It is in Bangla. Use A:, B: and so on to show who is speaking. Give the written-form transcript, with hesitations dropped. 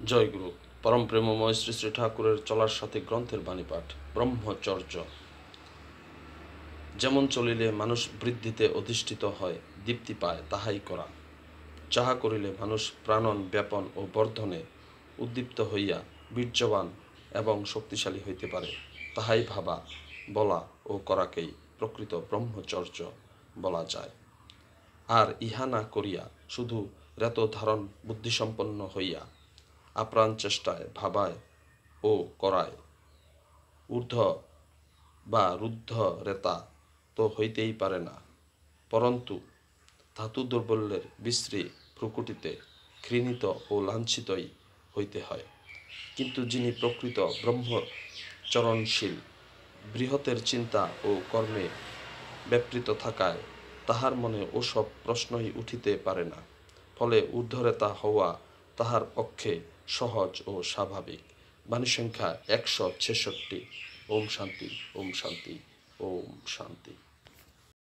A: জয়গুরু পরম প্রেমময় শ্রী শ্রী ঠাকুরের চলার সাথে গ্রন্থের বাণীপাঠ। ব্রহ্মচর্য। যেমন চলিলে মানুষ বৃদ্ধিতে অধিষ্ঠিত হয়, দীপ্তি পায়, তাহাই করা। যাহা করিলে মানুষ প্রাণন ব্যাপন ও বর্ধনে উদ্দীপ্ত হইয়া বীর্যবান এবং শক্তিশালী হইতে পারে, তাহাই ভাবা, বলা ও করাকেই প্রকৃত ব্রহ্মচর্য বলা যায়। আর ইহা না করিয়া শুধু রেত ধারণ বুদ্ধিসম্পন্ন হইয়া আপ্রাণ চেষ্টায় ভাবায় ও করায় ঊর্ধ্ব বা রুদ্ধ রেতা তো হইতেই পারে না, পরন্তু ধাতু দৌর্বল্যের বিশ্রী ভ্রুকুটিতে ঘৃণিত ও লাঞ্ছিতই হইতে হয়। কিন্তু যিনি প্রকৃত ব্রহ্মচরণশীল, বৃহতের চিন্তা ও কর্মে ব্যাপৃত থাকায় তাহার মনে ওসব প্রশ্নই উঠিতে পারে না, ফলে ঊর্ধ্বরেতা হওয়া তাহার পক্ষে সহজ ও স্বাভাবিক। বাণী সংখ্যা 166। ওম শান্তি, ওম শান্তি, ওম শান্তি।